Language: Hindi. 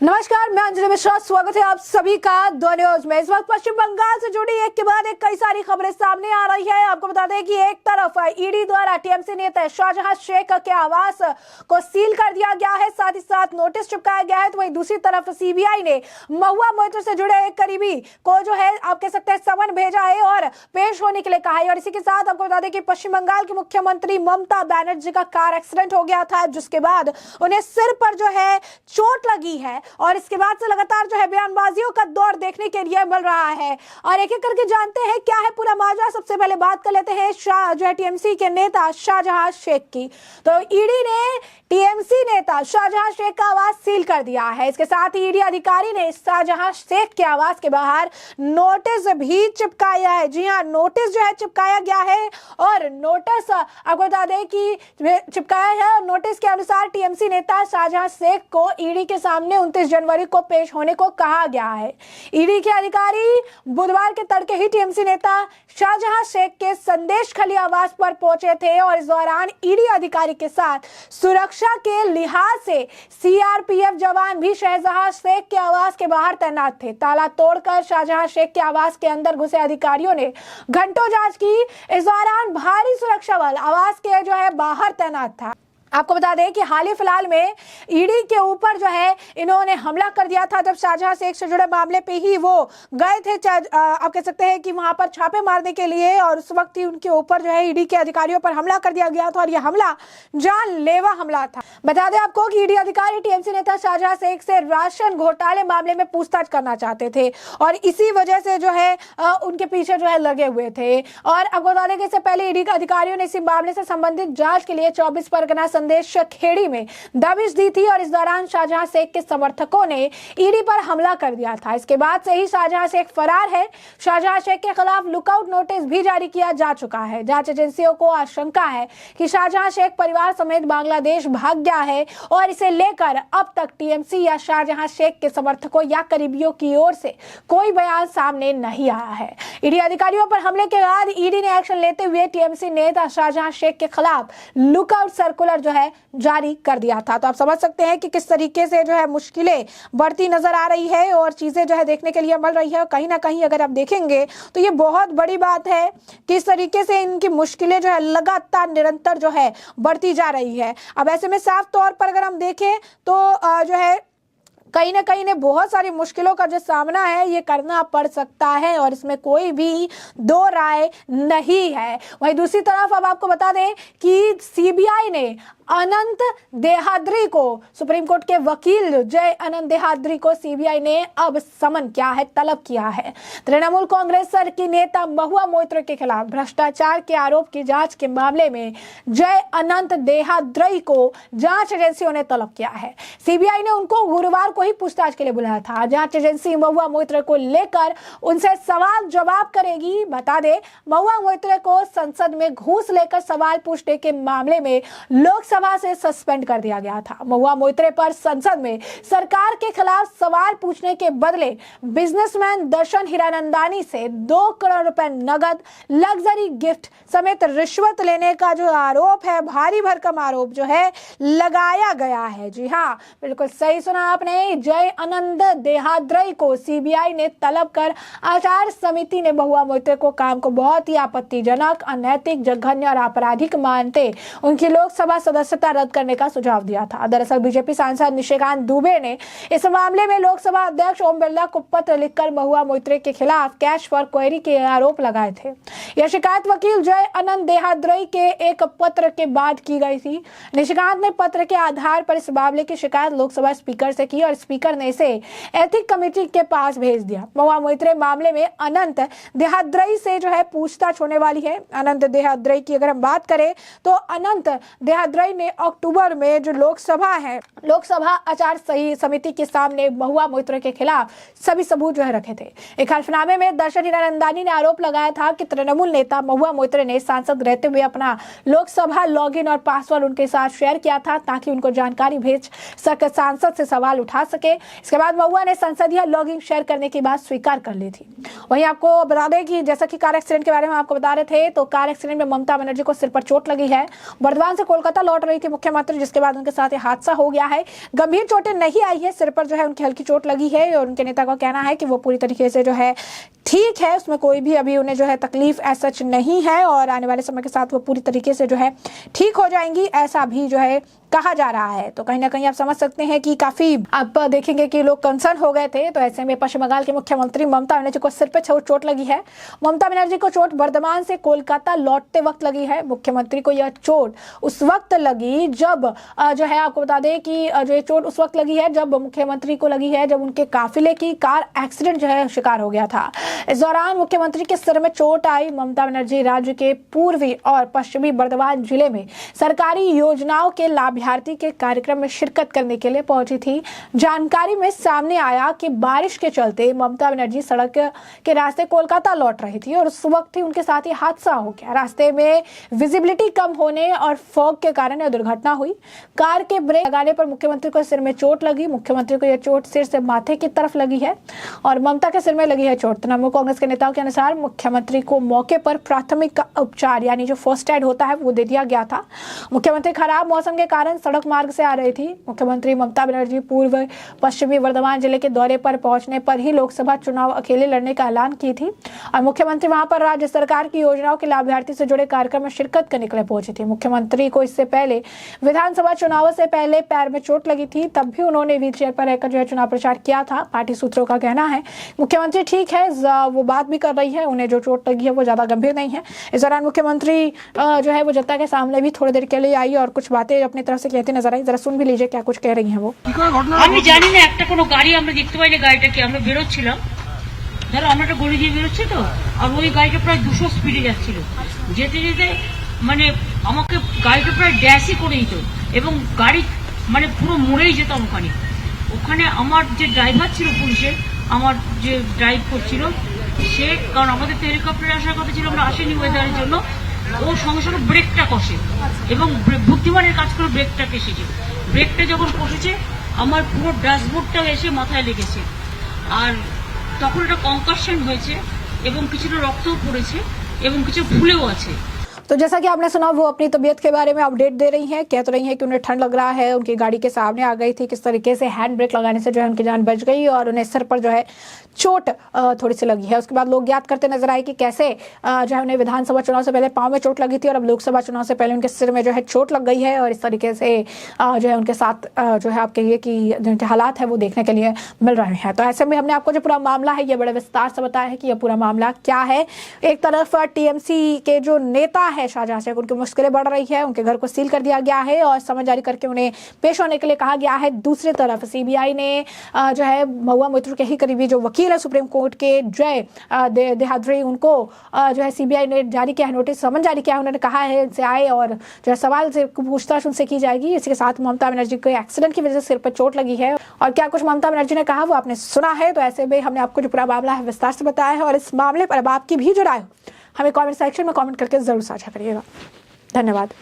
नमस्कार, मैं अंजलि मिश्रा। स्वागत है आप सभी का द न्यूज में। इस वक्त पश्चिम बंगाल से जुड़ी एक के बाद एक कई सारी खबरें सामने आ रही है। आपको बता दें कि एक तरफ ईडी द्वारा टीएमसी नेता शाहजहां शेख के आवास को सील कर दिया गया है, साथ ही साथ नोटिस चिपकाया गया है, तो वहीं दूसरी तरफ सीबीआई ने महुआ मोइत्रा से जुड़े एक करीबी को जो है आप कह सकते हैं समन भेजा है और पेश होने के लिए कहा है। और इसी के साथ आपको बता दें कि पश्चिम बंगाल की मुख्यमंत्री ममता बनर्जी का कार एक्सीडेंट हो गया था, जिसके बाद उन्हें सिर पर जो है चोट लगी है और इसके बाद से लगातार जो है बयानबाजियों का दौर देखने के लिए मिल रहा है। और एक एक करके जानते हैं क्या है पूरा माजरा। सबसे पहले बात कर लेते हैं जो है टीएमसी के नेता शाहजहां शेख की। तो ईडी ने टीएमसी नेता शाहजहां शेख का आवास सील कर दिया है। इसके साथ ही ईडी अधिकारी ने शाहजहां शेख के आवास के बाहर नोटिस भी चिपकाया है। जी हाँ, नोटिस जो है चिपकाया गया है और नोटिस आपको बता दें कि चिपकाया है और नोटिस के अनुसार टीएमसी नेता शाहजहां शेख को ईडी के सामने 29 जनवरी को पेश होने को कहा गया है। ईडी के अधिकारी बुधवार के तड़के ही टीएमसी नेता शाहजहां शेख के संदेश खली आवास पर पहुंचे थे और इस दौरान ईडी अधिकारी के साथ सुरक्षा के लिहाज से सीआरपीएफ जवान भी शाहजहां शेख के आवास के बाहर तैनात थे। ताला तोड़कर शाहजहां शेख के आवास के अंदर घुसे अधिकारियों ने घंटों जांच की। इस दौरान भारी सुरक्षा बल आवास के जो है बाहर तैनात था। आपको बता दें कि हाल ही फिलहाल में ईडी के ऊपर जो है इन्होंने हमला कर दिया था, जब शाहजहां शेख से जुड़े मामले पे ही वो गए थे आप कह सकते हैं कि वहां पर छापे मारने के लिए, और उस वक्त ही उनके ऊपर जो है ईडी के अधिकारियों पर हमला कर दिया गया था और यह हमला जानलेवा हमला था। बता दें आपको कि ईडी अधिकारी टीएमसी नेता शाहजहां शेख से राशन घोटाले मामले में पूछताछ करना चाहते थे और इसी वजह से जो है उनके पीछे जो है लगे हुए थे। और आपको बता दें कि इससे पहले ईडी के अधिकारियों ने इसी मामले से संबंधित जांच के लिए 24 परगना संदेश खेड़ी में दबिश दी थी और इस दौरान शाहजहां शेख के समर्थकों ने ईडी पर हमला कर दिया था। इसके बाद से ही शाहजहां शेख फरार है। शाहजहां शेख के खिलाफ लुकआउट नोटिस भी जारी किया जा चुका है। जांच एजेंसियों को आशंका है कि शाहजहां शेख परिवार समेत बांग्लादेश भाग गया है और इसे लेकर अब तक टीएमसी या शाहजहां शेख के समर्थकों या करीबियों की ओर से कोई बयान सामने नहीं आया है। ईडी अधिकारियों पर हमले के बाद ईडी ने एक्शन लेते हुए टीएमसी नेता शाहजहां शेख के खिलाफ लुकआउट सर्कुलर जो है जारी कर दिया था। तो आप समझ सकते हैं कि किस तरीके से जो है मुश्किलें बढ़ती नजर आ रही है और चीजें जो है देखने के लिए मिल रही है। कहीं ना कहीं अगर आप देखेंगे तो ये बहुत बड़ी बात है कि इस तरीके से इनकी मुश्किलें जो है लगातार निरंतर जो है बढ़ती जा रही है। अब ऐसे में साफ तौर पर अगर हम देखें तो जो है कहीं ना कहीं ने बहुत सारी मुश्किलों का जो सामना है ये करना पड़ सकता है और इसमें कोई भी दो राय नहीं है। वहीं दूसरी तरफ अब आपको बता दें कि सीबीआई ने अनंत देहाद्री को, सुप्रीम कोर्ट के वकील जय अनंत देहाद्री को सीबीआई ने अब समन किया है, तलब किया है। तृणमूल कांग्रेस की नेता महुआ मोइत्रा के खिलाफ भ्रष्टाचार के आरोप की जांच के मामले में जय अनंत देहाद्री को जांच एजेंसियों ने तलब किया है। सीबीआई ने उनको गुरुवार को ही पूछताछ के लिए बुलाया था। जांच एजेंसी महुआ मोइत्रा को लेकर उनसे सवाल जवाब करेगी। बता दें, महुआ मोइत्रा को संसद में घूस लेकर सवाल पूछने के मामले में लोकसभा से सस्पेंड कर दिया गया था। महुआ मोइत्रा पर संसद में सरकार के खिलाफ सवाल पूछने के बदले बिजनेसमैन दर्शन हीरानंदानी से 2 करोड़ रुपए नगद, लग्जरी गिफ्ट समेत रिश्वत लेने का जो आरोप है, भारी भरकम आरोप जो है लगाया गया है। जी हाँ, बिल्कुल सही सुना आपने। जय अनंत देहाद्री को सीबीआई ने तलब कर आचार समिति ने महुआ मोइत्रा को काम को बहुत ही आपत्तिजनक, अनैतिक, जघन्य और आपराधिक मानते उनकी लोकसभा सदस्यता रद्द करने का सुझाव दिया था। दरअसल बीजेपी सांसद निशिकांत दुबे ने इस मामले में लोकसभा अध्यक्ष ओम बिरला को पत्र लिखकर महुआ मोइत्रा के खिलाफ कैश फॉर क्वेरी के आरोप लगाए थे। यह शिकायत वकील जय अनंत देहाद्री के एक पत्र के बाद की गई थी। निशिकांत ने पत्र के आधार पर इस मामले की शिकायत लोकसभा स्पीकर से की और स्पीकर ने इसे एथिक कमेटी के पास भेज दिया। महुआ मोइत्रा मामले में अनंत देहाद्री से जो है पूछताछ होने वाली है। अनंत देहाद्री की अगर हम बात करें तो अनंत देहाद्री ने अक्टूबर में जो लोकसभा आचार समिति के सामने महुआ मोइत्रा के खिलाफ सभी सबूत जो है रखे थे। एक हल्फनामे में दर्शन हीरानंदानी ने आरोप लगाया था कि तृणमूल नेता महुआ मोइत्रा ने सांसद रहते हुए अपना लोकसभा लॉगिन और पासवर्ड उनके साथ शेयर किया था ताकि उनको जानकारी भेज सके, सांसद से सवाल उठा सके। इसके बाद महुआ ने संसदीय लॉगिन शेयर करने की बात स्वीकार कर ली थी। वहीं आपको बता दें कि जैसा कि कार एक्सीडेंट के बारे में आपको बता रहे थे, तो कार एक्सीडेंट में ममता बनर्जी को सिर पर चोट लगी है। बर्दवान से कोलकाता लौट रही थी मुख्यमंत्री, जिसके बाद उनके साथ ये हादसा हो गया है। गंभीर चोटें नहीं आई है, सिर पर जो है उनकी हल्की चोट लगी है और उनके नेता का कहना है कि वो पूरी तरीके से जो है ठीक है, उसमें कोई भी अभी उन्हें जो है तकलीफ ऐसा नहीं है और आने वाले समय के साथ वो पूरी तरीके से जो है ठीक हो जाएंगी, ऐसा भी जो है कहा जा रहा है। तो कहीं ना कहीं आप समझ सकते हैं कि काफी आप देखेंगे कि लोग कंसर्न हो गए थे। तो ऐसे में पश्चिम बंगाल के मुख्यमंत्री ममता बनर्जी को सिर पे चोट लगी है। ममता बनर्जी को चोट बर्धमान से कोलकाता लौटते वक्त लगी है। मुख्यमंत्री को यह चोट उस वक्त लगी जब जो है, आपको बता दें कि जो ये चोट उस वक्त लगी है जब मुख्यमंत्री को लगी है जब उनके काफिले की कार एक्सीडेंट जो है शिकार हो गया था। इस दौरान मुख्यमंत्री के सिर में चोट आई। ममता बनर्जी राज्य के पूर्वी और पश्चिमी बर्धमान जिले में सरकारी योजनाओं के लाभार्थी के कार्यक्रम में शिरकत करने के लिए पहुंची थी। जानकारी में सामने आया कि बारिश के चलते ममता बनर्जी सड़क के रास्ते कोलकाता लौट रही थी और उस वक्त ही उनके साथ ही हादसा हो गया। रास्ते में विजिबिलिटी कम होने और फॉग के कारण यह दुर्घटना हुई। कार के ब्रेक लगाने पर मुख्यमंत्री को सिर में चोट लगी। मुख्यमंत्री को यह चोट सिर से माथे की तरफ लगी है और ममता के सिर में लगी है चोट। तृणमूल कांग्रेस के नेताओं के अनुसार मुख्यमंत्री को मौके पर प्राथमिक उपचार यानी जो फर्स्ट एड होता है वो दे दिया गया था। मुख्यमंत्री खराब मौसम के कारण सड़क मार्ग से आ रही थी। मुख्यमंत्री ममता बनर्जी पूर्व पश्चिमी बर्धमान जिले के दौरे पर पहुंचने पर ही लोकसभा चुनाव अकेले लड़ने का ऐलान की थी और मुख्यमंत्री वहां पर राज्य सरकार की योजनाओं के लाभार्थी से जुड़े कार्यक्रम में शिरकत करने के लिए पहुंची थी। मुख्यमंत्री को इससे पहले विधानसभा चुनावों से पहले पैर में चोट लगी थी, तब भी उन्होंने व्हीलचेयर पर रहकर जो है चुनाव प्रचार किया था। पार्टी सूत्रों का कहना है मुख्यमंत्री ठीक है, वो बात भी कर रही है, उन्हें जो चोट लगी है वो ज्यादा गंभीर नहीं है। इस दौरान मुख्यमंत्री जो है वो जनता के सामने भी थोड़ी देर के लिए आई और कुछ बातें अपनी तरफ से कहती नजर आई। जरा सुन भी लीजिए क्या कुछ कह रही हैं वो। আমি জানি না একটা কোনো গাড়ি আমরা দেখতে পাইনি, গাড়িটা কি আমরা বেরোচ্ছিলাম, ধরো আমরা একটা গড়ি দিয়ে বেরোচ্ছি তো, আর ওই গাড়িটা প্রায় 200 স্পিডে যাচ্ছিল, যেতে যেতে মানে আমাকে গাড়িটা প্রায় ড্যাশই করে দিত এবং গাড়ি মানে পুরো মরেই যেতাম ওখানে। ওখানে আমার যে ড্রাইভার ছিল পুলিশের, আমার যে ড্রাইভ করছিল সে, কারণ আমাদের তো হেলিকপ্টারে আসার কথা ছিল, আমরা আসেনি ওয়েদারের জন্য, ও সঙ্গে সঙ্গে ব্রেকটা কষে এবং বুদ্ধিমানের কাজ করে ব্রেকটা কেসেছে। ব্রেকটা যখন কষেছে আমার পুরো ড্যাশবোর্ডটা এসে মাথায় লেগেছে আর তখন একটা কনকাশন হয়েছে এবং কিছুটা রক্তও পড়েছে এবং কিছু ফুলেও আছে। तो जैसा कि आपने सुना, वो अपनी तबीयत के बारे में अपडेट दे रही हैं, कह तो रही हैं कि उन्हें ठंड लग रहा है, उनकी गाड़ी के सामने आ गई थी, किस तरीके से हैंड ब्रेक लगाने से जो है उनकी जान बच गई और उन्हें सिर पर जो है चोट थोड़ी सी लगी है। उसके बाद लोग याद करते नजर आए कि कैसे जो है उन्हें विधानसभा चुनाव से पहले पाँव में चोट लगी थी और अब लोकसभा चुनाव से पहले उनके सिर में जो है चोट लग गई है और इस तरीके से जो है उनके साथ जो है आप कहिए कि जो हालात है वो देखने के लिए मिल रहे हैं। तो ऐसे में हमने आपको जो पूरा मामला है ये बड़े विस्तार से बताया है कि यह पूरा मामला क्या है। एक तरफ टीएमसी के जो नेता है शाहजहां शेख, उनकी मुश्किलें बढ़ रही है, उनके घर को सील कर दिया गया है और समन जारी करके उन्हें पेश होने के लिए कहा गया है। दूसरी तरफ सीबीआई ने जो है महुआ मोइत्रा के ही करीबी जो वकील है सुप्रीम कोर्ट के जय देहाद्री, उनको जो है सीबीआई ने जारी किया है नोटिस, समन जारी किया है। उन्होंने कहा है इनसे आए और जो है सवाल से पूछताछ उनसे की जाएगी। इसी के साथ ममता बनर्जी को एक्सीडेंट की वजह से सिर पर चोट लगी है और क्या कुछ ममता बनर्जी ने कहा वो आपने सुना है। तो ऐसे में हमने आपको जो पूरा मामला है विस्तार से बताया है और इस मामले पर अब आपकी भी जो राय हो हमें कमेंट सेक्शन में कमेंट करके जरूर साझा करिएगा। धन्यवाद।